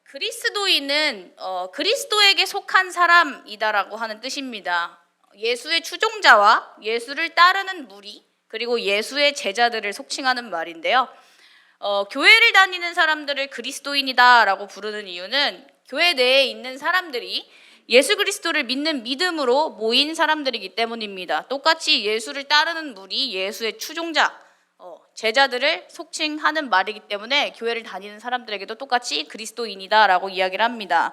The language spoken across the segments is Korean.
그리스도인은 그리스도에게 속한 사람이다라고 하는 뜻입니다. 예수의 추종자와 예수를 따르는 무리, 그리고 예수의 제자들을 속칭하는 말인데요. 교회를 다니는 사람들을 그리스도인이다라고 부르는 이유는 교회 내에 있는 사람들이 예수 그리스도를 믿는 믿음으로 모인 사람들이기 때문입니다. 똑같이 예수를 따르는 무리, 예수의 추종자, 제자들을 속칭하는 말이기 때문에 교회를 다니는 사람들에게도 똑같이 그리스도인이다라고 이야기를 합니다.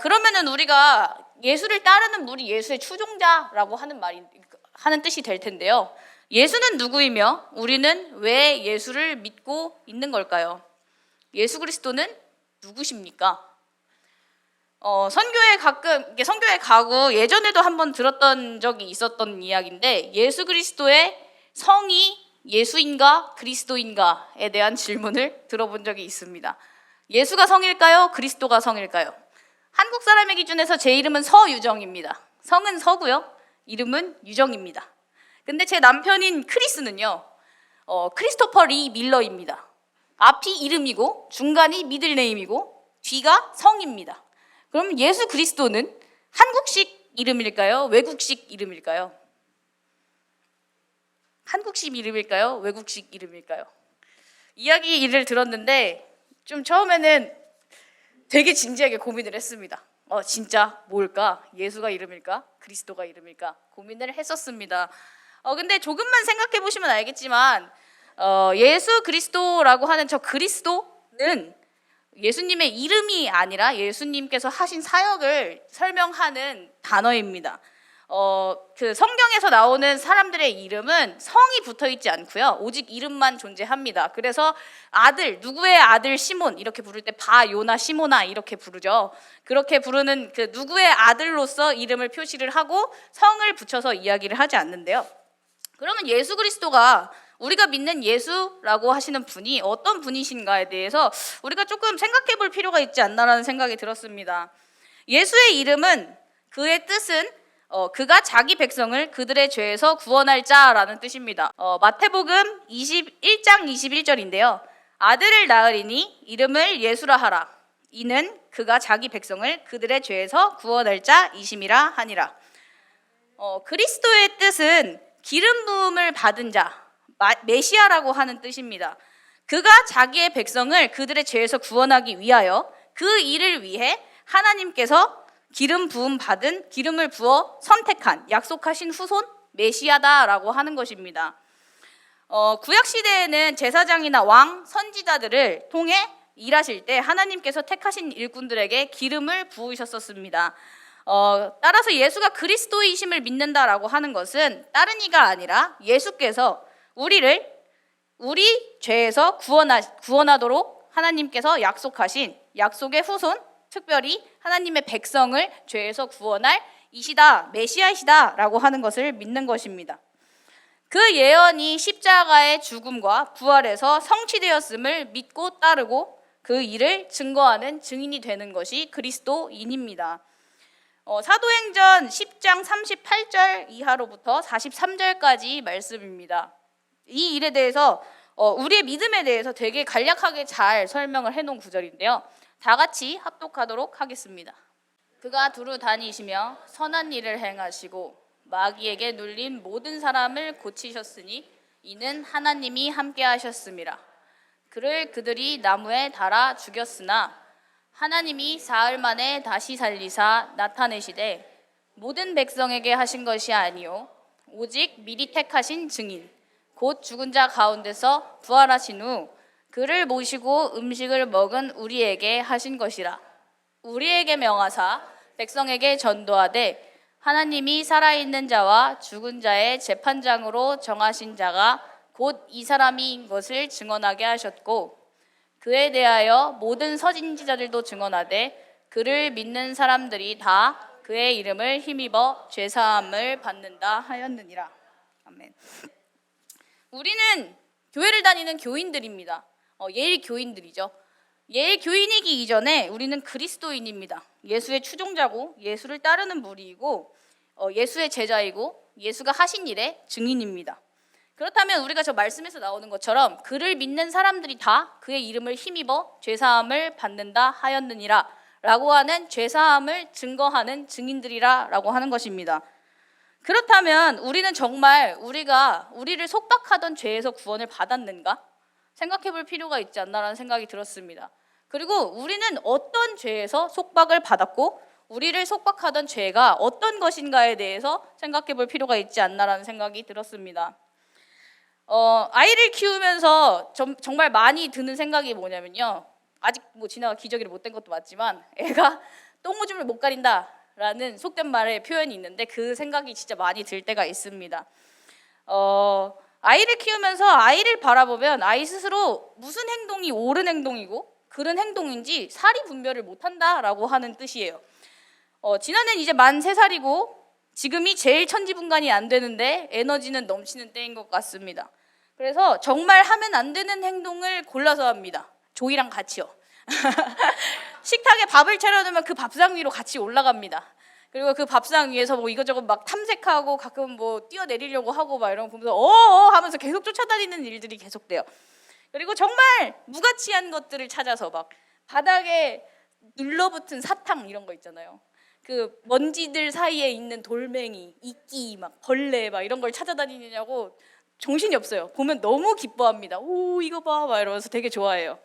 그러면은 우리가 예수를 따르는 무리, 예수의 추종자라고 하는 뜻이 될 텐데요. 예수는 누구이며 우리는 왜 예수를 믿고 있는 걸까요? 예수 그리스도는 누구십니까? 선교회 가고 예전에도 한번 들었던 적이 있었던 이야기인데, 예수 그리스도의 성이 예수인가 그리스도인가에 대한 질문을 들어본 적이 있습니다. 예수가 성일까요? 그리스도가 성일까요? 한국 사람의 기준에서 제 이름은 서유정입니다. 성은 서고요, 이름은 유정입니다. 근데 제 남편인 크리스는요, 크리스토퍼 리 밀러입니다. 앞이 이름이고 중간이 미들네임이고 뒤가 성입니다. 그럼 예수 그리스도는 한국식 이름일까요? 외국식 이름일까요? 한국식 이름일까요? 외국식 이름일까요? 이야기를 들었는데 좀 처음에는 되게 진지하게 고민을 했습니다. 진짜 뭘까? 예수가 이름일까? 그리스도가 이름일까? 고민을 했었습니다. 근데 조금만 생각해 보시면 알겠지만 예수 그리스도라고 하는 저 그리스도는 예수님의 이름이 아니라 예수님께서 하신 사역을 설명하는 단어입니다. 그 성경에서 나오는 사람들의 이름은 성이 붙어 있지 않고요, 오직 이름만 존재합니다. 그래서 누구의 아들 시몬 이렇게 부를 때 바요나 시모나 이렇게 부르죠. 그렇게 부르는 그 누구의 아들로서 이름을 표시를 하고 성을 붙여서 이야기를 하지 않는데요. 그러면 예수 그리스도가, 우리가 믿는 예수라고 하시는 분이 어떤 분이신가에 대해서 우리가 조금 생각해 볼 필요가 있지 않나라는 생각이 들었습니다. 예수의 이름은, 그의 뜻은 그가 자기 백성을 그들의 죄에서 구원할 자라는 뜻입니다. 마태복음 21장 21절인데요. 아들을 낳으리니 이름을 예수라 하라. 이는 그가 자기 백성을 그들의 죄에서 구원할 자이심이라 하니라. 그리스도의 뜻은 기름 부음을 받은 자, 메시아라고 하는 뜻입니다. 그가 자기의 백성을 그들의 죄에서 구원하기 위하여 그 일을 위해 하나님께서 기름 부음 받은, 기름을 부어 선택한, 약속하신 후손 메시아다라고 하는 것입니다. 구약 시대에는 제사장이나 왕, 선지자들을 통해 일하실 때 하나님께서 택하신 일꾼들에게 기름을 부으셨었습니다. 따라서 예수가 그리스도이심을 믿는다라고 하는 것은 다른 이가 아니라 예수께서 우리 죄에서 구원하도록 하나님께서 약속하신 약속의 후손, 특별히 하나님의 백성을 죄에서 구원할 이시다, 메시아이시다라고 하는 것을 믿는 것입니다. 그 예언이 십자가의 죽음과 부활에서 성취되었음을 믿고 따르고 그 일을 증거하는 증인이 되는 것이 그리스도인입니다. 사도행전 10장 38절 이하로부터 43절까지 말씀입니다. 이 일에 대해서 우리의 믿음에 대해서 되게 간략하게 잘 설명을 해놓은 구절인데요. 다 같이 합독하도록 하겠습니다. 그가 두루 다니시며 선한 일을 행하시고 마귀에게 눌린 모든 사람을 고치셨으니 이는 하나님이 함께 하셨음이라. 그를 그들이 나무에 달아 죽였으나 하나님이 사흘 만에 다시 살리사 나타내시되 모든 백성에게 하신 것이 아니요 오직 미리 택하신 증인 곧 죽은 자 가운데서 부활하신 후 그를 모시고 음식을 먹은 우리에게 하신 것이라. 우리에게 명하사 백성에게 전도하되 하나님이 살아있는 자와 죽은 자의 재판장으로 정하신 자가 곧 이 사람인 것을 증언하게 하셨고 그에 대하여 모든 서진지자들도 증언하되 그를 믿는 사람들이 다 그의 이름을 힘입어 죄사함을 받는다 하였느니라. 아멘. 우리는 교회를 다니는 교인들입니다. 예일 교인들이죠. 예일 교인이기 이전에 우리는 그리스도인입니다. 예수의 추종자고 예수를 따르는 무리이고 예수의 제자이고 예수가 하신 일의 증인입니다. 그렇다면 우리가 저 말씀에서 나오는 것처럼 그를 믿는 사람들이 다 그의 이름을 힘입어 죄사함을 받는다 하였느니라 라고 하는 죄사함을 증거하는 증인들이라 라고 하는 것입니다. 그렇다면 우리는 정말 우리를 속박하던 죄에서 구원을 받았는가? 생각해 볼 필요가 있지 않나라는 생각이 들었습니다. 그리고 우리는 어떤 죄에서 속박을 받았고 우리를 속박하던 죄가 어떤 것인가에 대해서 생각해 볼 필요가 있지 않나라는 생각이 들었습니다. 아이를 키우면서 정말 많이 드는 생각이 뭐냐면요. 아직 진아가 기저귀를 못 댄 것도 맞지만 애가 똥오줌을 못 가린다라는 속된 말의 표현이 있는데 그 생각이 진짜 많이 들 때가 있습니다. 아이를 키우면서 아이를 바라보면 아이 스스로 무슨 행동이 옳은 행동이고 그런 행동인지 사리 분별을 못한다라고 하는 뜻이에요. 진아는 이제 만 3살이고 지금이 제일 천지분간이 안 되는데 에너지는 넘치는 때인 것 같습니다. 그래서 정말 하면 안 되는 행동을 골라서 합니다. 조이랑 같이요. 식탁에 밥을 차려놓으면 그 밥상 위로 같이 올라갑니다. 그리고 그 밥상 위에서 이것저것 막 탐색하고 가끔 뛰어내리려고 하고 막 이런 거 보면서 하면서 계속 쫓아다니는 일들이 계속돼요. 그리고 정말 무가치한 것들을 찾아서 막 바닥에 눌러붙은 사탕 이런 거 있잖아요. 그 먼지들 사이에 있는 돌멩이, 이끼, 막 벌레 막 이런 걸 찾아다니느냐고 정신이 없어요. 보면 너무 기뻐합니다. 오 이거 봐 막 이러면서 되게 좋아해요.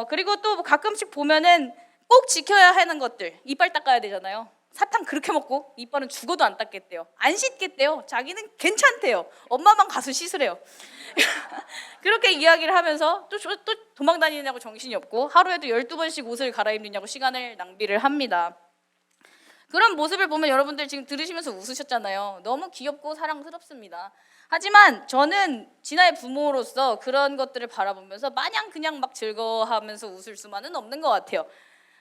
그리고 또 가끔씩 보면은 꼭 지켜야 하는 것들, 이빨 닦아야 되잖아요. 사탕 그렇게 먹고 이빨은 죽어도 안 닦겠대요. 안 씻겠대요. 자기는 괜찮대요. 엄마만 가서 씻으래요. 그렇게 이야기를 하면서 또 도망 다니느냐고 정신이 없고 하루에도 12번씩 옷을 갈아입느냐고 시간을 낭비를 합니다. 그런 모습을 보면 여러분들 지금 들으시면서 웃으셨잖아요. 너무 귀엽고 사랑스럽습니다. 하지만 저는 진아의 부모로서 그런 것들을 바라보면서 마냥 그냥 막 즐거워하면서 웃을 수만은 없는 것 같아요.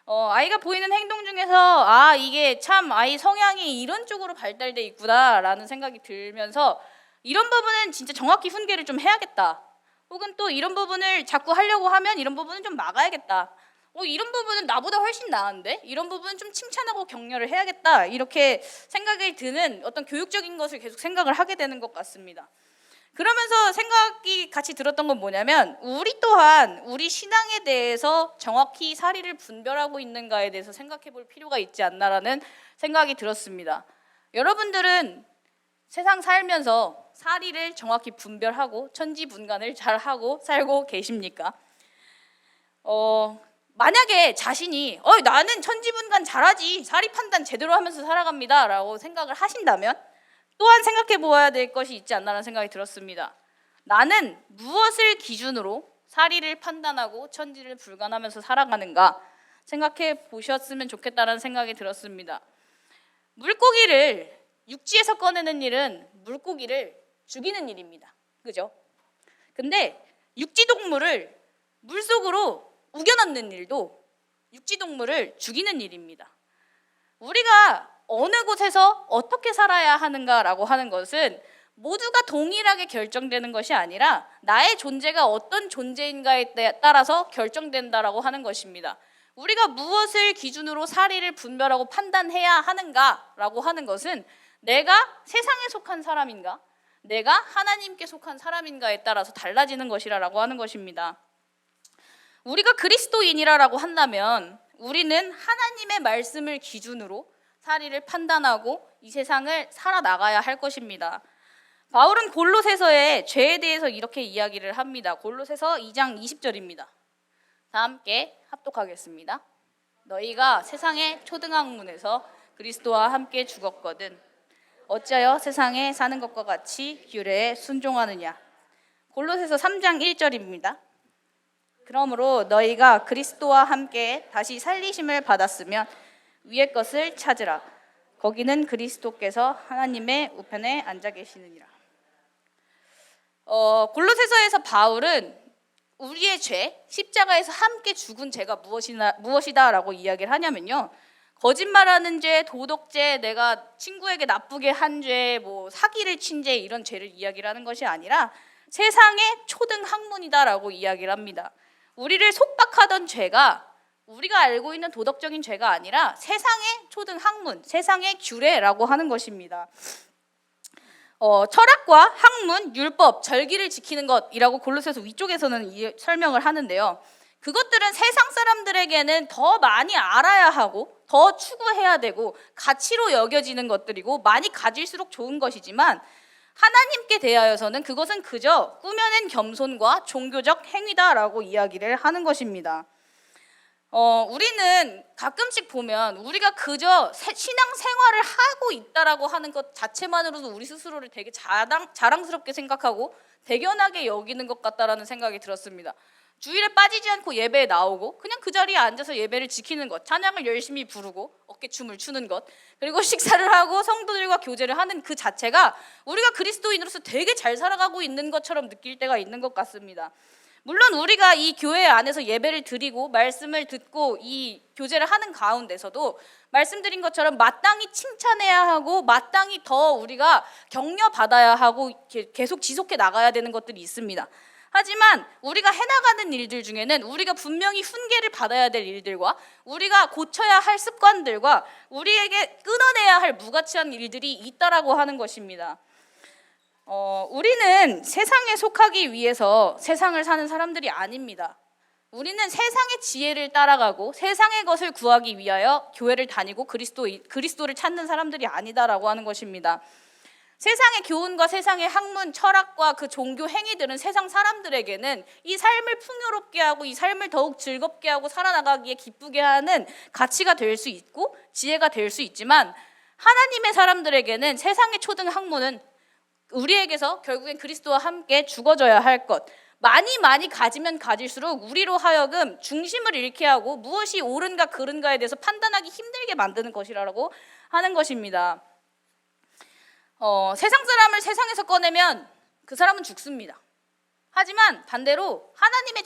아이가 보이는 행동 중에서 이게 참 아이 성향이 이런 쪽으로 발달돼 있구나라는 생각이 들면서 이런 부분은 진짜 정확히 훈계를 좀 해야겠다. 혹은 또 이런 부분을 자꾸 하려고 하면 이런 부분은 좀 막아야겠다. 이런 부분은 나보다 훨씬 나은데? 이런 부분은 좀 칭찬하고 격려를 해야겠다. 이렇게 생각이 드는 어떤 교육적인 것을 계속 생각을 하게 되는 것 같습니다. 그러면서 생각이 같이 들었던 건 뭐냐면 우리 또한 우리 신앙에 대해서 정확히 사리를 분별하고 있는가에 대해서 생각해 볼 필요가 있지 않나라는 생각이 들었습니다. 여러분들은 세상 살면서 사리를 정확히 분별하고 천지분간을 잘하고 살고 계십니까? 만약에 자신이 나는 천지분간 잘하지, 사리 판단 제대로 하면서 살아갑니다 라고 생각을 하신다면 또한 생각해 보아야 될 것이 있지 않나라는 생각이 들었습니다. 나는 무엇을 기준으로 사리를 판단하고 천지를 불간하면서 살아가는가 생각해 보셨으면 좋겠다는 생각이 들었습니다. 물고기를 육지에서 꺼내는 일은 물고기를 죽이는 일입니다. 그죠? 근데 육지동물을 물속으로 우겨넣는 일도 육지동물을 죽이는 일입니다. 우리가 어느 곳에서 어떻게 살아야 하는가라고 하는 것은 모두가 동일하게 결정되는 것이 아니라 나의 존재가 어떤 존재인가에 따라서 결정된다라고 하는 것입니다. 우리가 무엇을 기준으로 사리를 분별하고 판단해야 하는가라고 하는 것은 내가 세상에 속한 사람인가, 내가 하나님께 속한 사람인가에 따라서 달라지는 것이라고 하는 것입니다. 우리가 그리스도인이라고 한다면 우리는 하나님의 말씀을 기준으로 사리를 판단하고 이 세상을 살아나가야 할 것입니다. 바울은 골로새서의 죄에 대해서 이렇게 이야기를 합니다. 골로새서 2장 20절입니다. 다 함께 합독하겠습니다. 너희가 세상의 초등학문에서 그리스도와 함께 죽었거든 어찌하여 세상에 사는 것과 같이 규례에 순종하느냐. 골로새서 3장 1절입니다. 그러므로 너희가 그리스도와 함께 다시 살리심을 받았으면 위의 것을 찾으라. 거기는 그리스도께서 하나님의 우편에 앉아 계시느니라. 골로새서에서 바울은 우리의 죄, 십자가에서 함께 죽은 죄가 무엇이다라고 이야기를 하냐면요. 거짓말하는 죄, 도덕죄, 내가 친구에게 나쁘게 한 죄, 사기를 친 죄 이런 죄를 이야기를 하는 것이 아니라 세상의 초등학문이다라고 이야기를 합니다. 우리를 속박하던 죄가 우리가 알고 있는 도덕적인 죄가 아니라 세상의 초등학문, 세상의 규례라고 하는 것입니다. 철학과 학문, 율법, 절기를 지키는 것이라고 골로새서 위쪽에서는 설명을 하는데요. 그것들은 세상 사람들에게는 더 많이 알아야 하고 더 추구해야 되고 가치로 여겨지는 것들이고 많이 가질수록 좋은 것이지만 하나님께 대하여서는 그것은 그저 꾸며낸 겸손과 종교적 행위다라고 이야기를 하는 것입니다. 우리는 가끔씩 보면 우리가 그저 신앙 생활을 하고 있다라고 하는 것 자체만으로도 우리 스스로를 되게 자랑스럽게 생각하고 대견하게 여기는 것 같다라는 생각이 들었습니다. 주일에 빠지지 않고 예배에 나오고 그냥 그 자리에 앉아서 예배를 지키는 것, 찬양을 열심히 부르고 어깨춤을 추는 것, 그리고 식사를 하고 성도들과 교제를 하는 그 자체가 우리가 그리스도인으로서 되게 잘 살아가고 있는 것처럼 느낄 때가 있는 것 같습니다. 물론 우리가 이 교회 안에서 예배를 드리고 말씀을 듣고 이 교제를 하는 가운데서도 말씀드린 것처럼 마땅히 칭찬해야 하고 마땅히 더 우리가 격려받아야 하고 계속 지속해 나가야 되는 것들이 있습니다. 하지만 우리가 해나가는 일들 중에는 우리가 분명히 훈계를 받아야 될 일들과 우리가 고쳐야 할 습관들과 우리에게 끊어내야 할 무가치한 일들이 있다라고 하는 것입니다. 우리는 세상에 속하기 위해서 세상을 사는 사람들이 아닙니다. 우리는 세상의 지혜를 따라가고 세상의 것을 구하기 위하여 교회를 다니고 그리스도를 찾는 사람들이 아니다라고 하는 것입니다. 세상의 교훈과 세상의 학문, 철학과 그 종교 행위들은 세상 사람들에게는 이 삶을 풍요롭게 하고 이 삶을 더욱 즐겁게 하고 살아나가기에 기쁘게 하는 가치가 될 수 있고 지혜가 될 수 있지만 하나님의 사람들에게는 세상의 초등 학문은 우리에게서 결국엔 그리스도와 함께 죽어져야 할 것, 많이 가지면 가질수록 우리로 하여금 중심을 잃게 하고 무엇이 옳은가 그른가에 대해서 판단하기 힘들게 만드는 것이라고 하는 것입니다. 세상 사람을 세상에서 꺼내면 그 사람은 죽습니다. 하지만 반대로 하나님의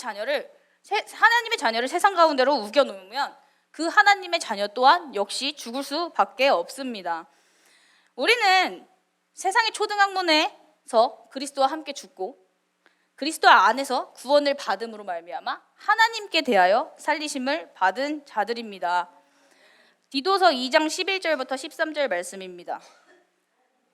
자녀를 세상 가운데로 우겨놓으면 그 하나님의 자녀 또한 역시 죽을 수밖에 없습니다. 우리는 세상의 초등학문에서 그리스도와 함께 죽고 그리스도 안에서 구원을 받음으로 말미암아 하나님께 대하여 살리심을 받은 자들입니다. 디도서 2장 11절부터 13절 말씀입니다.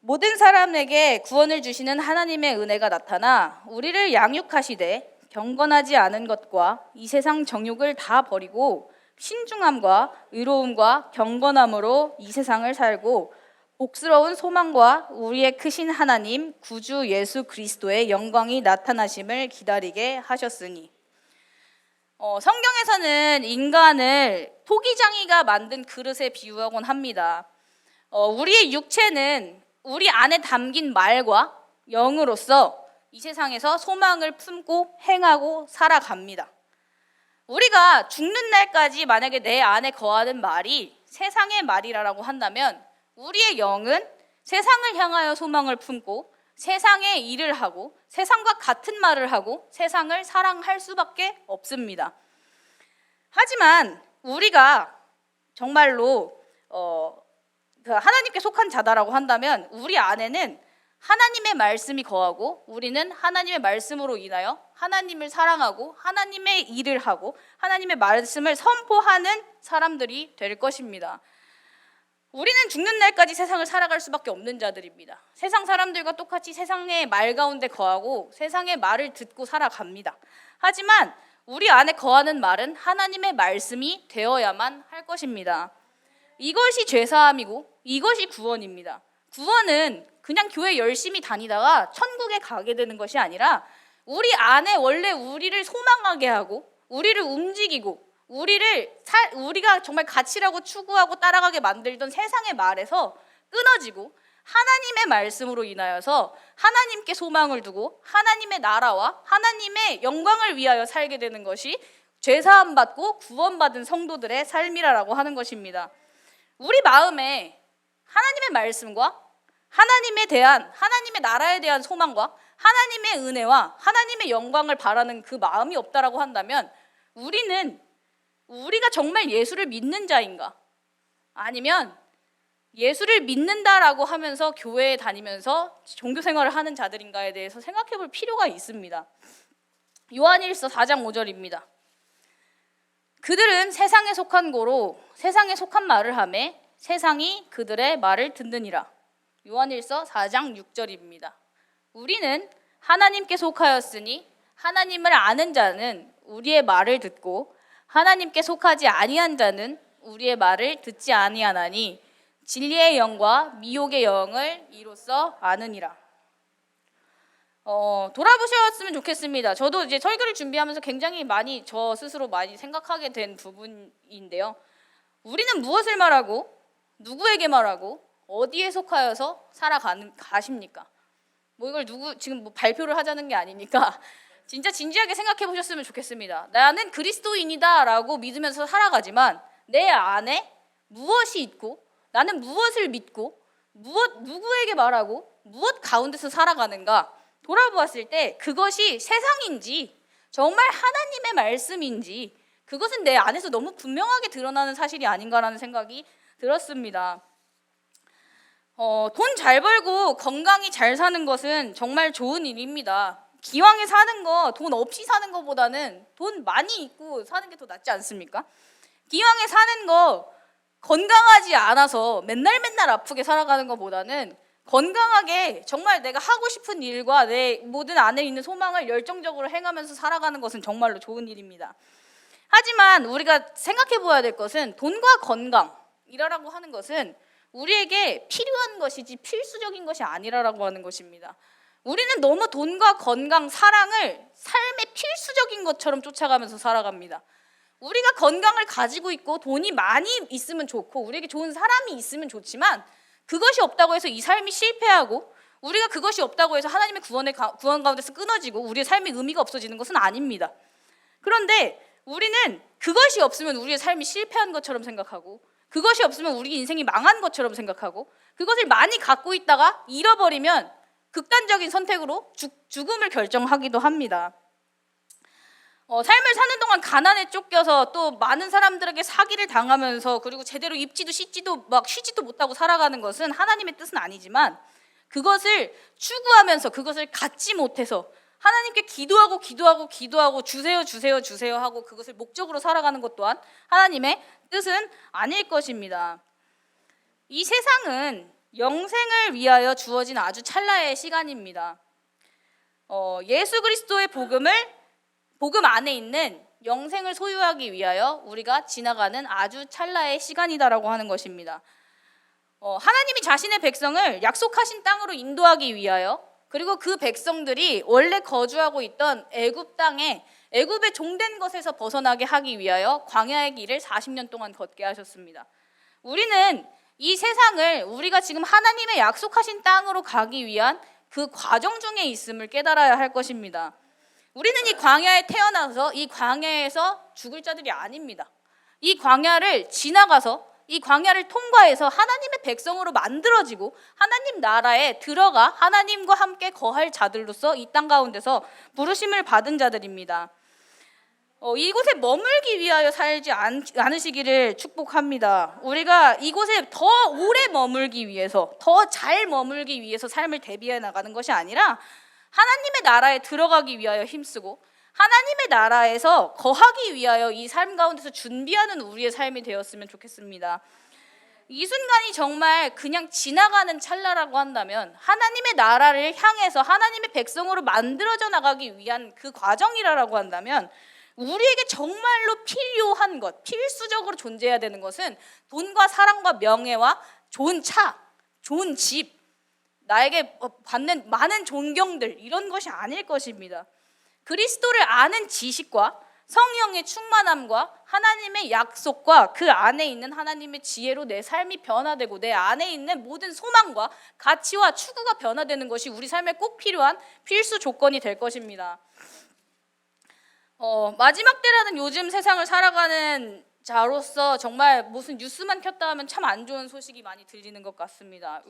모든 사람에게 구원을 주시는 하나님의 은혜가 나타나 우리를 양육하시되 경건하지 않은 것과 이 세상 정욕을 다 버리고 신중함과 의로움과 경건함으로 이 세상을 살고 복스러운 소망과 우리의 크신 하나님 구주 예수 그리스도의 영광이 나타나심을 기다리게 하셨으니. 성경에서는 인간을 토기장이가 만든 그릇에 비유하곤 합니다. 우리의 육체는 우리 안에 담긴 말과 영으로서 이 세상에서 소망을 품고 행하고 살아갑니다. 우리가 죽는 날까지 만약에 내 안에 거하는 말이 세상의 말이라고 한다면 우리의 영은 세상을 향하여 소망을 품고 세상의 일을 하고 세상과 같은 말을 하고 세상을 사랑할 수밖에 없습니다. 하지만 우리가 정말로 하나님께 속한 자다라고 한다면 우리 안에는 하나님의 말씀이 거하고 우리는 하나님의 말씀으로 인하여 하나님을 사랑하고 하나님의 일을 하고 하나님의 말씀을 선포하는 사람들이 될 것입니다. 우리는 죽는 날까지 세상을 살아갈 수밖에 없는 자들입니다. 세상 사람들과 똑같이 세상의 말 가운데 거하고 세상의 말을 듣고 살아갑니다. 하지만 우리 안에 거하는 말은 하나님의 말씀이 되어야만 할 것입니다. 이것이 죄사함이고 이것이 구원입니다. 구원은 그냥 교회 열심히 다니다가 천국에 가게 되는 것이 아니라 우리 안에 원래 우리를 소망하게 하고 우리를 움직이고 우리가 정말 가치라고 추구하고 따라가게 만들던 세상의 말에서 끊어지고 하나님의 말씀으로 인하여서 하나님께 소망을 두고 하나님의 나라와 하나님의 영광을 위하여 살게 되는 것이 죄사함 받고 구원받은 성도들의 삶이라고 하는 것입니다. 우리 마음에 하나님의 말씀과 하나님의 나라에 대한 소망과 하나님의 은혜와 하나님의 영광을 바라는 그 마음이 없다라고 한다면 우리가 정말 예수를 믿는 자인가? 아니면 예수를 믿는다라고 하면서 교회에 다니면서 종교 생활을 하는 자들인가에 대해서 생각해 볼 필요가 있습니다. 요한일서 4장 5절입니다. 그들은 세상에 속한 고로 세상에 속한 말을 하매 세상이 그들의 말을 듣느니라. 요한일서 4장 6절입니다. 우리는 하나님께 속하였으니 하나님을 아는 자는 우리의 말을 듣고 하나님께 속하지 아니한 자는 우리의 말을 듣지 아니하나니 진리의 영과 미혹의 영을 이로써 아느니라. 돌아보셨으면 좋겠습니다. 저도 이제 설교를 준비하면서 굉장히 많이 저 스스로 많이 생각하게 된 부분인데요. 우리는 무엇을 말하고 누구에게 말하고 어디에 속하여서 가십니까? 뭐 이걸 지금 뭐 발표를 하자는 게 아니니까 진짜 진지하게 생각해 보셨으면 좋겠습니다. 나는 그리스도인이다라고 믿으면서 살아가지만 내 안에 무엇이 있고 나는 무엇을 믿고 누구에게 말하고 무엇 가운데서 살아가는가 돌아보았을 때 그것이 세상인지 정말 하나님의 말씀인지 그것은 내 안에서 너무 분명하게 드러나는 사실이 아닌가라는 생각이 들었습니다. 돈 잘 벌고 건강히 잘 사는 것은 정말 좋은 일입니다. 기왕에 사는 거 돈 없이 사는 것보다는 돈 많이 있고 사는 게 더 낫지 않습니까? 기왕에 사는 거 건강하지 않아서 맨날 아프게 살아가는 것보다는 건강하게 정말 내가 하고 싶은 일과 내 모든 안에 있는 소망을 열정적으로 행하면서 살아가는 것은 정말로 좋은 일입니다. 하지만 우리가 생각해 보아야 될 것은 돈과 건강이라고 하는 것은 우리에게 필요한 것이지 필수적인 것이 아니라고 하는 것입니다. 우리는 너무 돈과 건강, 사랑을 삶의 필수적인 것처럼 쫓아가면서 살아갑니다. 우리가 건강을 가지고 있고 돈이 많이 있으면 좋고 우리에게 좋은 사람이 있으면 좋지만 그것이 없다고 해서 이 삶이 실패하고 우리가 그것이 없다고 해서 하나님의 구원 가운데서 끊어지고 우리의 삶의 의미가 없어지는 것은 아닙니다. 그런데 우리는 그것이 없으면 우리의 삶이 실패한 것처럼 생각하고 그것이 없으면 우리 인생이 망한 것처럼 생각하고 그것을 많이 갖고 있다가 잃어버리면 극단적인 선택으로 죽음을 결정하기도 합니다. 삶을 사는 동안 가난에 쫓겨서 또 많은 사람들에게 사기를 당하면서 그리고 제대로 입지도 씻지도 막 쉬지도 못하고 살아가는 것은 하나님의 뜻은 아니지만 그것을 추구하면서 그것을 갖지 못해서 하나님께 기도하고 주세요 하고 그것을 목적으로 살아가는 것 또한 하나님의 뜻은 아닐 것입니다. 이 세상은 영생을 위하여 주어진 아주 찰나의 시간입니다. 예수 그리스도의 복음 안에 있는 영생을 소유하기 위하여 우리가 지나가는 아주 찰나의 시간이다라고 하는 것입니다. 하나님이 자신의 백성을 약속하신 땅으로 인도하기 위하여 그리고 그 백성들이 원래 거주하고 있던 애굽 땅에 애굽의 종된 것에서 벗어나게 하기 위하여 광야의 길을 40년 동안 걷게 하셨습니다. 우리는 이 세상을 우리가 지금 하나님의 약속하신 땅으로 가기 위한 그 과정 중에 있음을 깨달아야 할 것입니다. 우리는 이 광야에 태어나서 이 광야에서 죽을 자들이 아닙니다. 이 광야를 지나가서 이 광야를 통과해서 하나님의 백성으로 만들어지고 하나님 나라에 들어가 하나님과 함께 거할 자들로서 이 땅 가운데서 부르심을 받은 자들입니다. 이곳에 머물기 위하여 살지 않으시기를 축복합니다. 우리가 이곳에 더 오래 머물기 위해서 더 잘 머물기 위해서 삶을 대비해 나가는 것이 아니라 하나님의 나라에 들어가기 위하여 힘쓰고 하나님의 나라에서 거하기 위하여 이 삶 가운데서 준비하는 우리의 삶이 되었으면 좋겠습니다. 이 순간이 정말 그냥 지나가는 찰나라고 한다면 하나님의 나라를 향해서 하나님의 백성으로 만들어져 나가기 위한 그 과정이라고 한다면 우리에게 정말로 필요한 것, 필수적으로 존재해야 되는 것은 돈과 사랑과 명예와 좋은 차, 좋은 집, 나에게 받는 많은 존경들 이런 것이 아닐 것입니다. 그리스도를 아는 지식과 성령의 충만함과 하나님의 약속과 그 안에 있는 하나님의 지혜로 내 삶이 변화되고 내 안에 있는 모든 소망과 가치와 추구가 변화되는 것이 우리 삶에 꼭 필요한 필수 조건이 될 것입니다. 마지막 때라는 요즘 세상을 살아가는 자로서 정말 무슨 뉴스만 켰다 하면 참 안 좋은 소식이 많이 들리는 것 같습니다.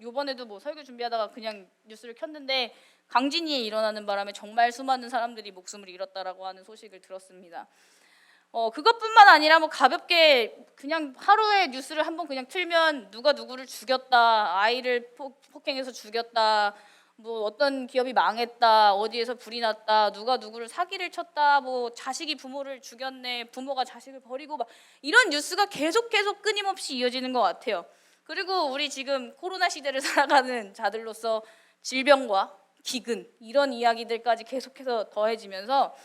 요번에도 뭐 설교 준비하다가 그냥 뉴스를 켰는데 강진이에 일어나는 바람에 정말 수많은 사람들이 목숨을 잃었다라고 하는 소식을 들었습니다. 그것뿐만 아니라 뭐 가볍게 그냥 하루에 뉴스를 한번 그냥 틀면 누가 누구를 죽였다, 아이를 폭행해서 죽였다, 뭐 어떤 기업이 망했다, 어디에서 불이 났다, 누가 누구를 사기를 쳤다, 뭐 자식이 부모를 죽였네, 부모가 자식을 버리고 막 이런 뉴스가 계속 끊임없이 이어지는 것 같아요. 그리고 우리 지금 코로나 시대를 살아가는 자들로서 질병과 기근 이런 이야기들까지 계속해서 더해지면서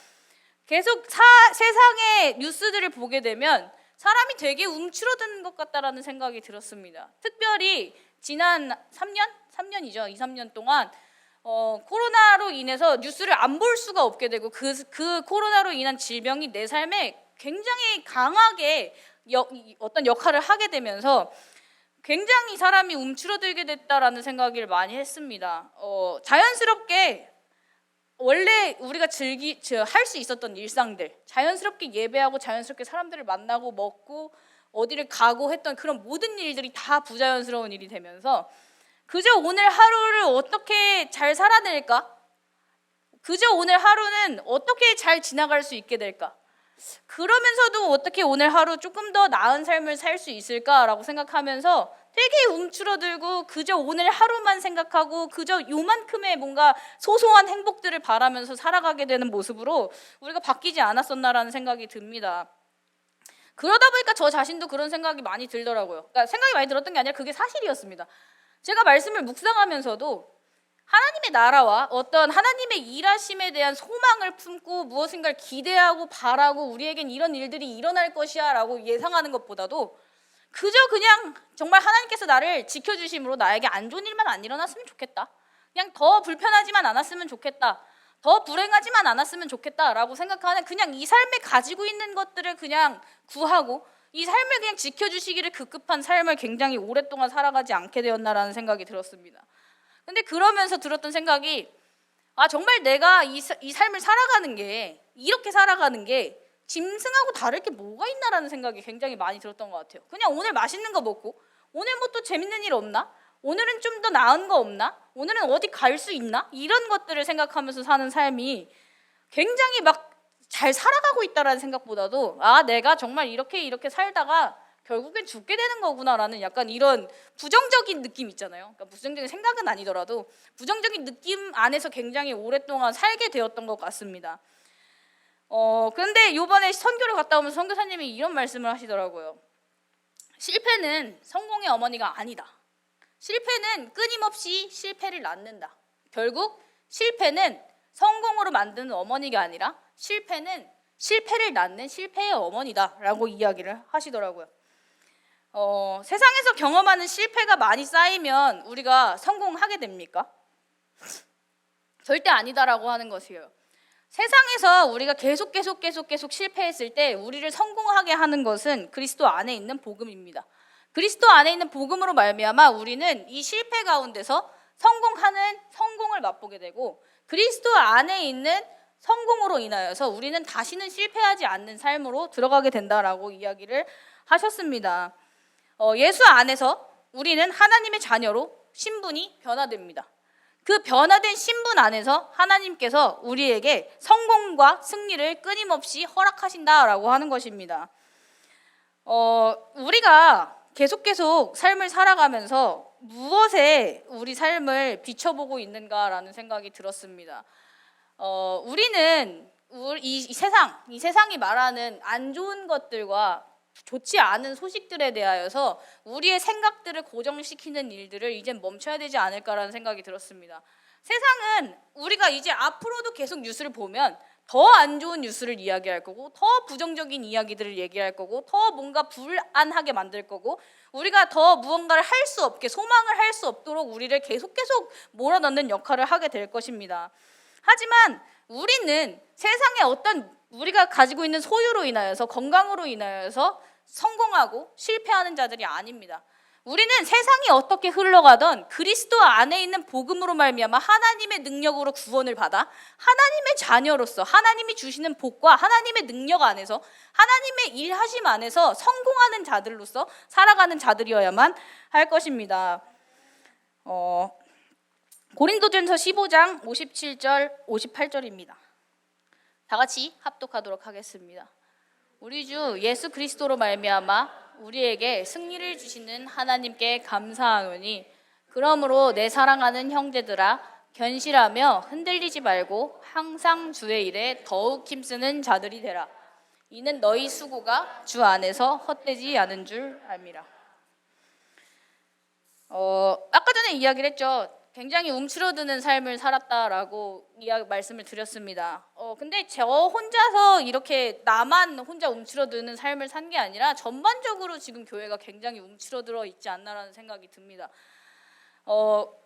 계속 세상의 뉴스들을 보게 되면 사람이 되게 움츠러드는 것 같다라는 생각이 들었습니다. 특별히 지난 3년이죠. 2, 3년 동안 코로나로 인해서 뉴스를 안 볼 수가 없게 되고 그 코로나로 인한 질병이 내 삶에 굉장히 강하게 어떤 역할을 하게 되면서 굉장히 사람이 움츠러들게 됐다라는 생각을 많이 했습니다. 자연스럽게 원래 우리가 할 수 있었던 일상들, 자연스럽게 예배하고 자연스럽게 사람들을 만나고 먹고 어디를 가고 했던 그런 모든 일들이 다 부자연스러운 일이 되면서 그저 오늘 하루를 어떻게 잘 살아낼까? 그저 오늘 하루는 어떻게 잘 지나갈 수 있게 될까? 그러면서도 어떻게 오늘 하루 조금 더 나은 삶을 살 수 있을까라고 생각하면서 되게 움츠러들고 그저 오늘 하루만 생각하고 그저 요만큼의 뭔가 소소한 행복들을 바라면서 살아가게 되는 모습으로 우리가 바뀌지 않았었나라는 생각이 듭니다. 그러다 보니까 저 자신도 그런 생각이 많이 들더라고요. 그러니까 생각이 많이 들었던 게 아니라 그게 사실이었습니다. 제가 말씀을 묵상하면서도 하나님의 나라와 어떤 하나님의 일하심에 대한 소망을 품고 무엇인가를 기대하고 바라고 우리에겐 이런 일들이 일어날 것이야 라고 예상하는 것보다도 그저 그냥 정말 하나님께서 나를 지켜주심으로 나에게 안 좋은 일만 안 일어났으면 좋겠다. 그냥 더 불편하지만 않았으면 좋겠다. 더 불행하지만 않았으면 좋겠다라고 생각하는 그냥 이 삶에 가지고 있는 것들을 그냥 구하고 이 삶을 그냥 지켜주시기를 급급한 삶을 굉장히 오랫동안 살아가지 않게 되었나라는 생각이 들었습니다. 근데 그러면서 들었던 생각이 정말 내가 이 삶을 살아가는 게 이렇게 살아가는 게 짐승하고 다를 게 뭐가 있나라는 생각이 굉장히 많이 들었던 것 같아요. 그냥 오늘 맛있는 거 먹고 오늘 뭐 또 재밌는 일 없나? 오늘은 좀 더 나은 거 없나? 오늘은 어디 갈 수 있나? 이런 것들을 생각하면서 사는 삶이 굉장히 막 잘 살아가고 있다라는 생각보다도 내가 정말 이렇게 살다가 결국엔 죽게 되는 거구나라는 약간 이런 부정적인 느낌 있잖아요. 그러니까 부정적인 생각은 아니더라도 부정적인 느낌 안에서 굉장히 오랫동안 살게 되었던 것 같습니다. 그런데 요번에 선교를 갔다 오면서 선교사님이 이런 말씀을 하시더라고요. 실패는 성공의 어머니가 아니다. 실패는 끊임없이 실패를 낳는다. 결국 실패는 성공으로 만드는 어머니가 아니라 실패는 실패를 낳는 실패의 어머니다라고 이야기를 하시더라고요. 세상에서 경험하는 실패가 많이 쌓이면 우리가 성공하게 됩니까? 절대 아니다라고 하는 것이에요. 세상에서 우리가 계속 실패했을 때 우리를 성공하게 하는 것은 그리스도 안에 있는 복음입니다. 그리스도 안에 있는 복음으로 말미암아 우리는 이 실패 가운데서 성공을 맛보게 되고 그리스도 안에 있는 성공으로 인하여서 우리는 다시는 실패하지 않는 삶으로 들어가게 된다라고 이야기를 하셨습니다. 예수 안에서 우리는 하나님의 자녀로 신분이 변화됩니다. 그 변화된 신분 안에서 하나님께서 우리에게 성공과 승리를 끊임없이 허락하신다라고 하는 것입니다. 우리가 계속 삶을 살아가면서 무엇에 우리 삶을 비춰보고 있는가라는 생각이 들었습니다. 우리는 이 세상이 말하는 안 좋은 것들과 좋지 않은 소식들에 대하여서 우리의 생각들을 고정시키는 일들을 이젠 멈춰야 되지 않을까라는 생각이 들었습니다. 세상은 우리가 이제 앞으로도 계속 뉴스를 보면 더 안 좋은 뉴스를 이야기할 거고 더 부정적인 이야기들을 얘기할 거고 더 뭔가 불안하게 만들 거고 우리가 더 무언가를 할 수 없게 소망을 할 수 없도록 우리를 계속 몰아넣는 역할을 하게 될 것입니다. 하지만 우리는 세상에 어떤 우리가 가지고 있는 소유로 인하여서 건강으로 인하여서 성공하고 실패하는 자들이 아닙니다. 우리는 세상이 어떻게 흘러가던 그리스도 안에 있는 복음으로 말미암아 하나님의 능력으로 구원을 받아 하나님의 자녀로서 하나님이 주시는 복과 하나님의 능력 안에서 하나님의 일하심 안에서 성공하는 자들로서 살아가는 자들이어야만 할 것입니다. 고린도전서 15장 57절 58절입니다. 다 같이 합독하도록 하겠습니다. 우리 주 예수 그리스도로 말미암아 우리에게 승리를 주시는 하나님께 감사하노니 그러므로 내 사랑하는 형제들아 견실하며 흔들리지 말고 항상 주의 일에 더욱 힘쓰는 자들이 되라. 이는 너희 수고가 주 안에서 헛되지 않은 줄 알미라. 아까 전에 이야기를 했죠. 굉장히 움츠러드는 삶을 살았다라고 말씀을 드렸습니다. 근데 저 혼자서 이렇게 나만 혼자 움츠러드는 삶을 산 게 아니라 전반적으로 지금 교회가 굉장히 움츠러들어 있지 않나라는 생각이 듭니다.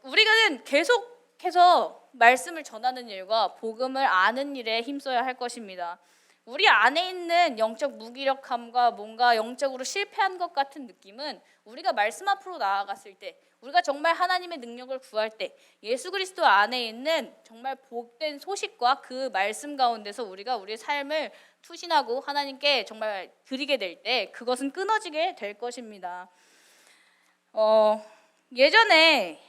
우리는 계속해서 말씀을 전하는 일과 복음을 아는 일에 힘써야 할 것입니다. 우리 안에 있는 영적 무기력함과 뭔가 영적으로 실패한 것 같은 느낌은 우리가 말씀 앞으로 나아갔을 때, 우리가 정말 하나님의 능력을 구할 때, 예수 그리스도 안에 있는 정말 복된 소식과 그 말씀 가운데서 우리가 우리의 삶을 투신하고 하나님께 정말 드리게 될 때 그것은 끊어지게 될 것입니다. 예전에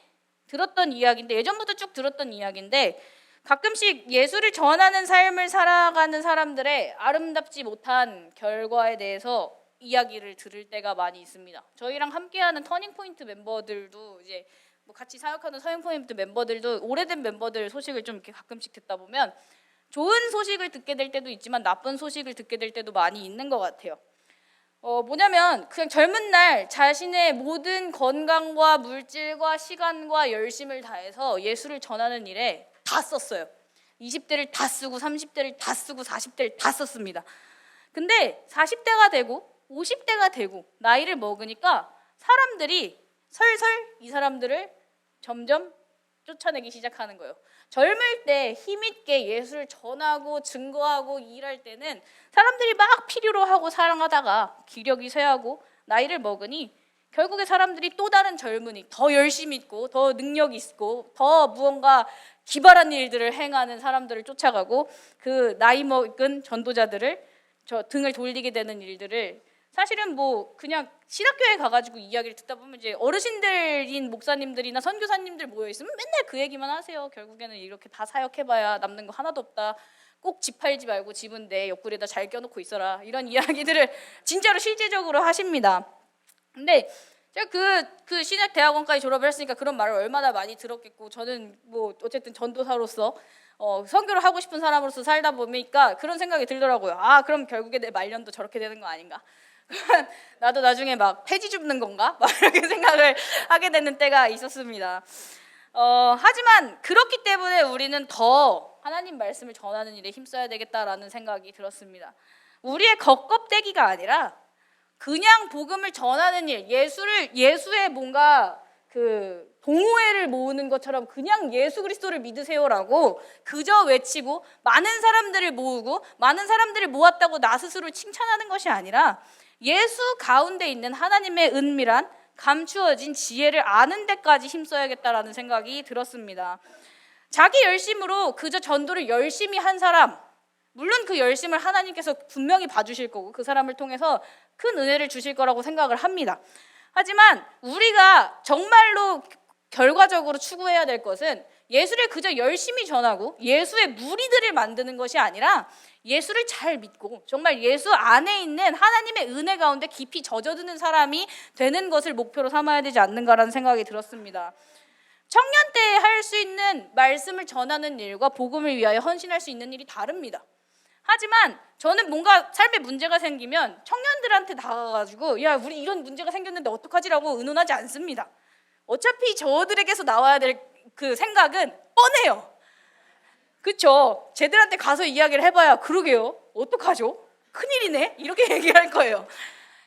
들었던 이야기인데, 예전부터 쭉 들었던 이야기인데, 가끔씩 예수를 전하는 삶을 살아가는 사람들의 아름답지 못한 결과에 대해서 이야기를 들을 때가 많이 있습니다. 저희랑 함께하는 터닝포인트 멤버들도 이제 뭐 같이 사역하는 터닝포인트 멤버들도 오래된 멤버들 소식을 좀 이렇게 가끔씩 듣다 보면 좋은 소식을 듣게 될 때도 있지만 나쁜 소식을 듣게 될 때도 많이 있는 것 같아요. 뭐냐면 그냥 젊은 날 자신의 모든 건강과 물질과 시간과 열심을 다해서 예수를 전하는 일에 다 썼어요. 20대를 다 쓰고 30대를 다 쓰고 40대를 다 썼습니다. 근데 40대가 되고 50대가 되고 나이를 먹으니까 사람들이 설설 이 사람들을 점점 쫓아내기 시작하는 거예요. 젊을 때 힘있게 예수를 전하고 증거하고 일할 때는 사람들이 막 필요로 하고 사랑하다가 기력이 쇠하고 나이를 먹으니 결국에 사람들이 또 다른 젊은이, 더 열심히 있고 더 능력 있고 더 무언가 기발한 일들을 행하는 사람들을 쫓아가고 그 나이 먹은 전도자들을 저 등을 돌리게 되는 일들을, 사실은 뭐 그냥 신학교에 가가지고 이야기를 듣다 보면 이제 어르신들인 목사님들이나 선교사님들 모여 있으면 맨날 그 얘기만 하세요. 결국에는 이렇게 다 사역해봐야 남는 거 하나도 없다. 꼭 집 팔지 말고 집은 내 옆구리에다 잘 껴놓고 있어라. 이런 이야기들을 진짜로 실제적으로 하십니다. 근데 제가 그 신학대학원까지 졸업을 했으니까 그런 말을 얼마나 많이 들었겠고, 저는 뭐 어쨌든 전도사로서 선교를 하고 싶은 사람으로서 살다 보니까 그런 생각이 들더라고요. 아, 그럼 결국에 내 말년도 저렇게 되는 거 아닌가? 나도 나중에 막 폐지 줍는 건가? 막 이렇게 생각을 하게 되는 때가 있었습니다. 하지만 그렇기 때문에 우리는 더 하나님 말씀을 전하는 일에 힘써야 되겠다라는 생각이 들었습니다. 우리의 겉껍데기가 아니라 그냥 복음을 전하는 일, 예수의 뭔가 그 동호회를 모으는 것처럼 그냥 예수 그리스도를 믿으세요라고 그저 외치고 많은 사람들을 모으고 많은 사람들을 모았다고 나 스스로 칭찬하는 것이 아니라 예수 가운데 있는 하나님의 은밀한 감추어진 지혜를 아는 데까지 힘써야겠다라는 생각이 들었습니다. 자기 열심으로 그저 전도를 열심히 한 사람, 물론 그 열심을 하나님께서 분명히 봐주실 거고 그 사람을 통해서 큰 은혜를 주실 거라고 생각을 합니다. 하지만 우리가 정말로 결과적으로 추구해야 될 것은 예수를 그저 열심히 전하고 예수의 무리들을 만드는 것이 아니라 예수를 잘 믿고 정말 예수 안에 있는 하나님의 은혜 가운데 깊이 젖어드는 사람이 되는 것을 목표로 삼아야 되지 않는가라는 생각이 들었습니다. 청년 때 할 수 있는 말씀을 전하는 일과 복음을 위하여 헌신할 수 있는 일이 다릅니다. 하지만 저는 뭔가 삶에 문제가 생기면 청년들한테 다가가지고 야, 우리 이런 문제가 생겼는데 어떡하지라고 의논하지 않습니다. 어차피 저들에게서 나와야 될 그 생각은 뻔해요. 그렇죠? 쟤들한테 가서 이야기를 해봐야 그러게요. 어떡하죠? 큰일이네? 이렇게 얘기할 거예요.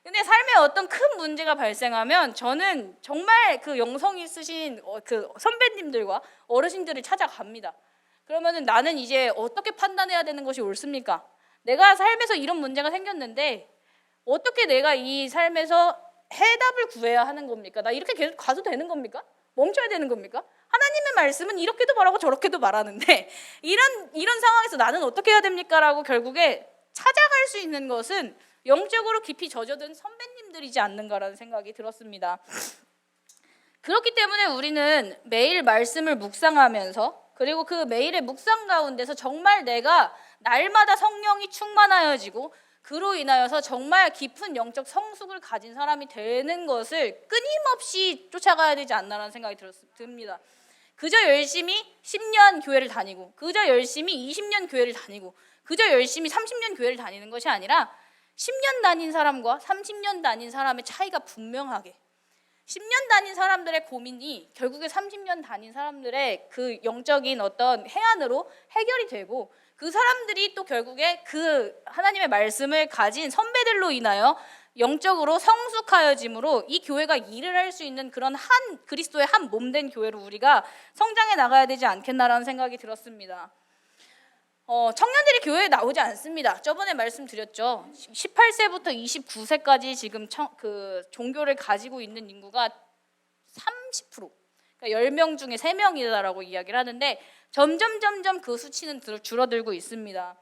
근데 삶에 어떤 큰 문제가 발생하면 저는 정말 그 영성 있으신 그 선배님들과 어르신들을 찾아갑니다. 그러면은 나는 이제 어떻게 판단해야 되는 것이 옳습니까? 내가 삶에서 이런 문제가 생겼는데 어떻게 내가 이 삶에서 해답을 구해야 하는 겁니까? 나 이렇게 계속 가도 되는 겁니까? 멈춰야 되는 겁니까? 하나님의 말씀은 이렇게도 말하고 저렇게도 말하는데 이런 상황에서 나는 어떻게 해야 됩니까? 라고 결국에 찾아갈 수 있는 것은 영적으로 깊이 젖어든 선배님들이지 않는가라는 생각이 들었습니다. 그렇기 때문에 우리는 매일 말씀을 묵상하면서 그리고 그 매일의 묵상 가운데서 정말 내가 날마다 성령이 충만하여지고 그로 인하여서 정말 깊은 영적 성숙을 가진 사람이 되는 것을 끊임없이 쫓아가야 되지 않나라는 생각이 듭니다. 그저 열심히 10년 교회를 다니고 그저 열심히 20년 교회를 다니고 그저 열심히 30년 교회를 다니는 것이 아니라 10년 다닌 사람과 30년 다닌 사람의 차이가 분명하게, 10년 다닌 사람들의 고민이 결국에 30년 다닌 사람들의 그 영적인 어떤 해안으로 해결이 되고, 그 사람들이 또 결국에 그 하나님의 말씀을 가진 선배들로 인하여 영적으로 성숙하여짐으로 이 교회가 일을 할 수 있는 그런 한 그리스도의 한 몸된 교회로 우리가 성장해 나가야 되지 않겠나라는 생각이 들었습니다. 청년들이 교회에 나오지 않습니다. 저번에 말씀드렸죠. 18세부터 29세까지 지금 그 종교를 가지고 있는 인구가 30%, 그러니까 10명 중에 3명이다라고 이야기를 하는데 점점 그 수치는 줄어들고 있습니다.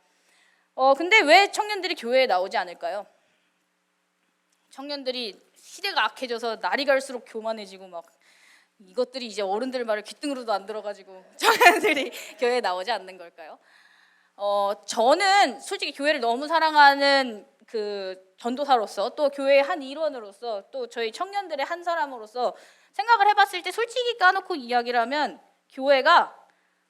근데 왜 청년들이 교회에 나오지 않을까요? 청년들이 시대가 악해져서 날이 갈수록 교만해지고 막 이것들이 이제 어른들 말을 귓등으로도 안 들어가지고 청년들이 교회에 나오지 않는 걸까요? 저는 솔직히 교회를 너무 사랑하는 그 전도사로서, 또 교회의 한 일원으로서, 또 저희 청년들의 한 사람으로서 생각을 해봤을 때 솔직히 까놓고 이야기를 하면 교회가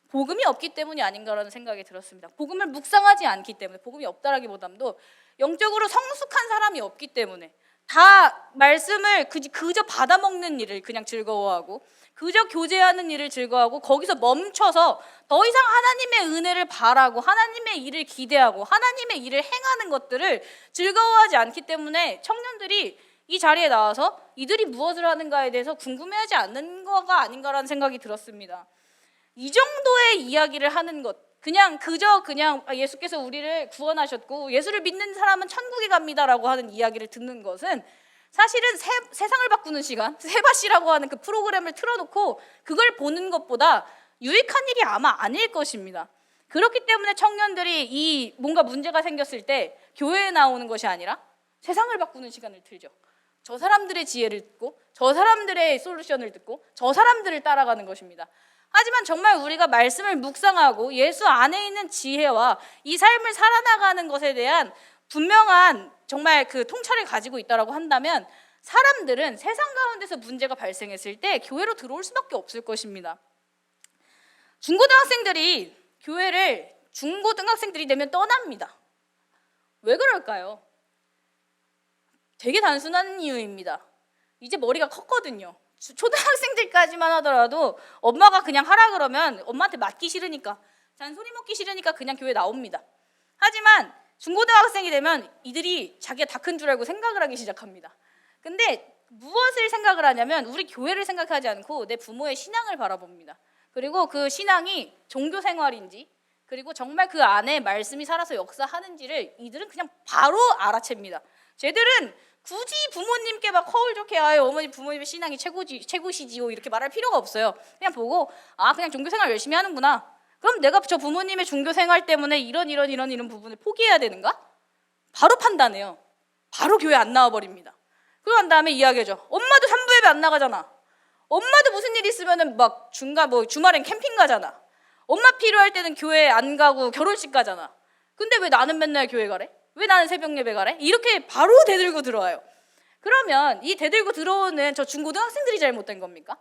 복음이 없기 때문이 아닌가라는 생각이 들었습니다. 복음을 묵상하지 않기 때문에, 복음이 없다라기보다도 영적으로 성숙한 사람이 없기 때문에, 다 말씀을 그저 받아먹는 일을 그냥 즐거워하고 그저 교제하는 일을 즐거워하고 거기서 멈춰서 더 이상 하나님의 은혜를 바라고 하나님의 일을 기대하고 하나님의 일을 행하는 것들을 즐거워하지 않기 때문에 청년들이 이 자리에 나와서 이들이 무엇을 하는가에 대해서 궁금해하지 않는 거가 아닌가라는 생각이 들었습니다. 이 정도의 이야기를 하는 것, 그냥 예수께서 우리를 구원하셨고 예수를 믿는 사람은 천국에 갑니다라고 하는 이야기를 듣는 것은 사실은 세상을 바꾸는 시간, 세바시라고 하는 그 프로그램을 틀어놓고 그걸 보는 것보다 유익한 일이 아마 아닐 것입니다. 그렇기 때문에 청년들이 이 뭔가 문제가 생겼을 때 교회에 나오는 것이 아니라 세상을 바꾸는 시간을 틀죠. 저 사람들의 지혜를 듣고 저 사람들의 솔루션을 듣고 저 사람들을 따라가는 것입니다. 하지만 정말 우리가 말씀을 묵상하고 예수 안에 있는 지혜와 이 삶을 살아나가는 것에 대한 분명한 정말 그 통찰을 가지고 있다라고 한다면 사람들은 세상 가운데서 문제가 발생했을 때 교회로 들어올 수밖에 없을 것입니다. 중고등학생들이 교회를 중고등학생들이 되면 떠납니다. 왜 그럴까요? 되게 단순한 이유입니다. 이제 머리가 컸거든요. 초등학생들까지만 하더라도 엄마가 그냥 하라 그러면 엄마한테 맞기 싫으니까, 잔소리 먹기 싫으니까 그냥 교회 나옵니다. 하지만 중고등학생이 되면 이들이 자기가 다 큰 줄 알고 생각을 하기 시작합니다. 근데 무엇을 생각을 하냐면 우리 교회를 생각하지 않고 내 부모의 신앙을 바라봅니다. 그리고 그 신앙이 종교 생활인지, 그리고 정말 그 안에 말씀이 살아서 역사하는지를 이들은 그냥 바로 알아챕니다. 쟤들은 굳이 부모님께 막 허울 좋게 어머니 부모님의 신앙이 최고시지요 이렇게 말할 필요가 없어요. 그냥 보고 그냥 종교생활 열심히 하는구나. 그럼 내가 저 부모님의 종교생활 때문에 이런 부분을 포기해야 되는가? 바로 판단해요. 바로 교회 안 나와버립니다. 그러고 난 다음에 이야기하죠. 엄마도 산부예배 안 나가잖아. 엄마도 무슨 일 있으면은 막 주말엔 캠핑 가잖아. 엄마 필요할 때는 교회 안 가고 결혼식 가잖아. 근데 왜 나는 맨날 교회 가래? 왜 나는 새벽 예배 가래? 이렇게 바로 대들고 들어와요. 그러면 이 대들고 들어오는 저 중고등학생들이 잘못된 겁니까?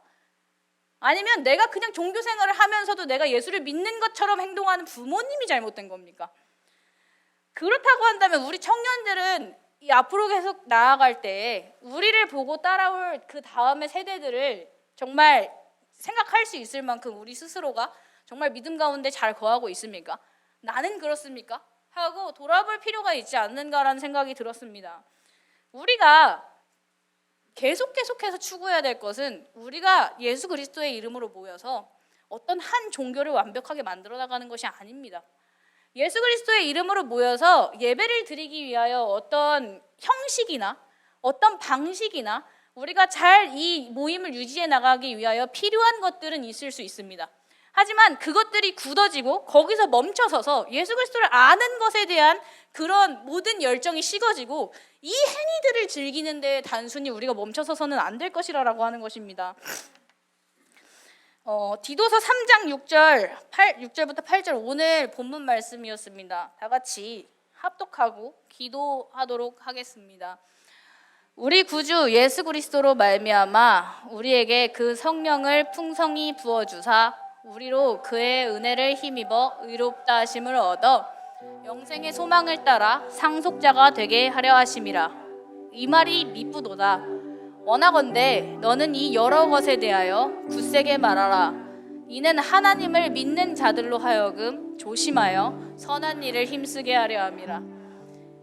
아니면 내가 그냥 종교 생활을 하면서도 내가 예수를 믿는 것처럼 행동하는 부모님이 잘못된 겁니까? 그렇다고 한다면 우리 청년들은 이 앞으로 계속 나아갈 때 우리를 보고 따라올 그 다음의 세대들을 정말 생각할 수 있을 만큼 우리 스스로가 정말 믿음 가운데 잘 거하고 있습니까? 나는 그렇습니까? 하고 돌아볼 필요가 있지 않는가라는 생각이 들었습니다. 우리가 계속해서 추구해야 될 것은 우리가 예수 그리스도의 이름으로 모여서 어떤 한 종교를 완벽하게 만들어 나가는 것이 아닙니다. 예수 그리스도의 이름으로 모여서 예배를 드리기 위하여 어떤 형식이나 어떤 방식이나 우리가 잘 이 모임을 유지해 나가기 위하여 필요한 것들은 있을 수 있습니다. 하지만 그것들이 굳어지고 거기서 멈춰서서 예수 그리스도를 아는 것에 대한 그런 모든 열정이 식어지고 이 행위들을 즐기는 데 단순히 우리가 멈춰서서는 안 될 것이라고 하는 것입니다. 디도서 3장 6절부터 8절 오늘 본문 말씀이었습니다. 다 같이 합독하고 기도하도록 하겠습니다. 우리 구주 예수 그리스도로 말미암아 우리에게 그 성령을 풍성히 부어주사 우리로 그의 은혜를 힘입어 의롭다 하심을 얻어 영생의 소망을 따라 상속자가 되게 하려 하심이라. 이 말이 미쁘도다. 원하건대 너는 이 여러 것에 대하여 굳세게 말하라. 이는 하나님을 믿는 자들로 하여금 조심하여 선한 일을 힘쓰게 하려 함이라.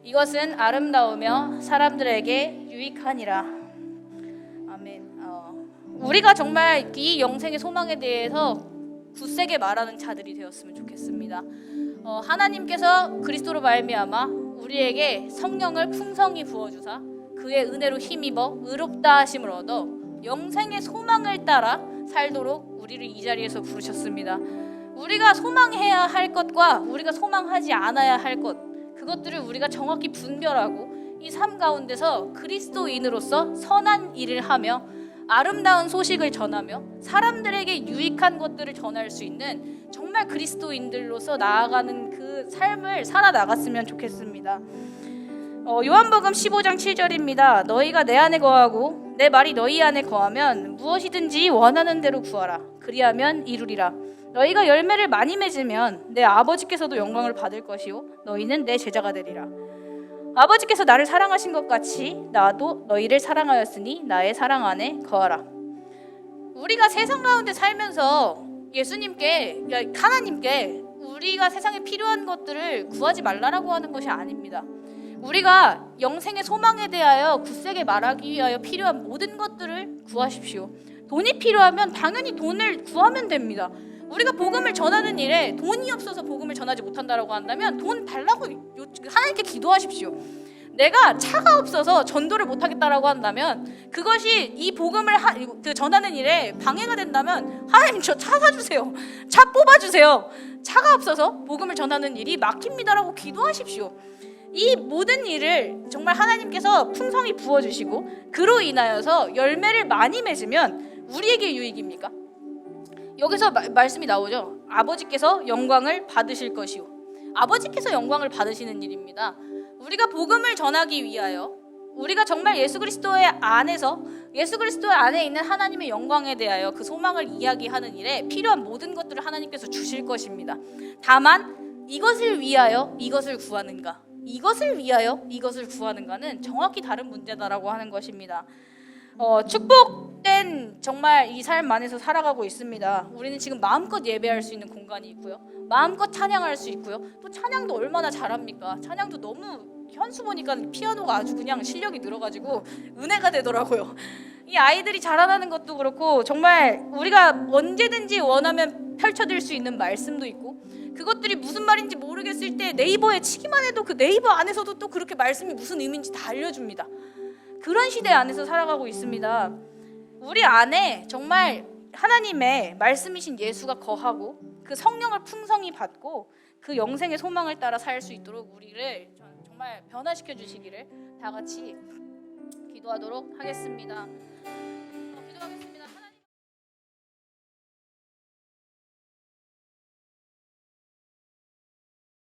이것은 아름다우며 사람들에게 유익하니라. 아멘. 우리가 정말 이 영생의 소망에 대해서 굳세게 말하는 자들이 되었으면 좋겠습니다. 하나님께서 그리스도로 말미암아 우리에게 성령을 풍성히 부어주사 그의 은혜로 힘입어 의롭다 하심을 얻어 영생의 소망을 따라 살도록 우리를 이 자리에서 부르셨습니다. 우리가 소망해야 할 것과 우리가 소망하지 않아야 할 것, 그것들을 우리가 정확히 분별하고 이 삶 가운데서 그리스도인으로서 선한 일을 하며 아름다운 소식을 전하며 사람들에게 유익한 것들을 전할 수 있는 정말 그리스도인들로서 나아가는 그 삶을 살아나갔으면 좋겠습니다. 요한복음 15장 7절입니다. 너희가 내 안에 거하고 내 말이 너희 안에 거하면 무엇이든지 원하는 대로 구하라. 그리하면 이루리라. 너희가 열매를 많이 맺으면 내 아버지께서도 영광을 받을 것이요 너희는 내 제자가 되리라. 아버지께서 나를 사랑하신 것 같이 나도 너희를 사랑하였으니 나의 사랑 안에 거하라. 우리가 세상 가운데 살면서 예수님께, 하나님께 우리가 세상에 필요한 것들을 구하지 말라라고 하는 것이 아닙니다. 우리가 영생의 소망에 대하여 굳세게 말하기 위하여 필요한 모든 것들을 구하십시오. 돈이 필요하면 당연히 돈을 구하면 됩니다. 우리가 복음을 전하는 일에 돈이 없어서 복음을 전하지 못한다라고 한다면 돈 달라고 하나님께 기도하십시오. 내가 차가 없어서 전도를 못하겠다라고 한다면 그것이 이 복음을 전하는 일에 방해가 된다면 하나님 저 차 사주세요. 차 뽑아주세요. 차가 없어서 복음을 전하는 일이 막힙니다라고 기도하십시오. 이 모든 일을 정말 하나님께서 풍성히 부어주시고 그로 인하여서 열매를 많이 맺으면 우리에게 유익입니까? 여기서 말씀이 나오죠. 아버지께서 영광을 받으실 것이요. 아버지께서 영광을 받으시는 일입니다. 우리가 복음을 전하기 위하여 우리가 정말 예수 그리스도의 안에서 예수 그리스도 안에 있는 하나님의 영광에 대하여 그 소망을 이야기하는 일에 필요한 모든 것들을 하나님께서 주실 것입니다. 다만 이것을 위하여 이것을 구하는가, 이것을 위하여 이것을 구하는가는 정확히 다른 문제다라고 하는 것입니다. 축복된 정말 이 삶 안에서 살아가고 있습니다. 우리는 지금 마음껏 예배할 수 있는 공간이 있고요. 마음껏 찬양할 수 있고요. 또 찬양도 얼마나 잘합니까? 찬양도 너무 현수 보니까 피아노가 아주 그냥 실력이 늘어가지고 은혜가 되더라고요. 이 아이들이 자라나는 것도 그렇고 정말 우리가 언제든지 원하면 펼쳐들 수 있는 말씀도 있고 그것들이 무슨 말인지 모르겠을 때 네이버에 치기만 해도 그 네이버 안에서도 또 그렇게 말씀이 무슨 의미인지 다 알려줍니다. 그런 시대 안에서 살아가고 있습니다. 우리 안에 정말 하나님의 말씀이신 예수가 거하고 그 성령을 풍성히 받고 그 영생의 소망을 따라 살 수 있도록 우리를 정말 변화시켜 주시기를 다 같이 기도하도록 하겠습니다. 기도하겠습니다.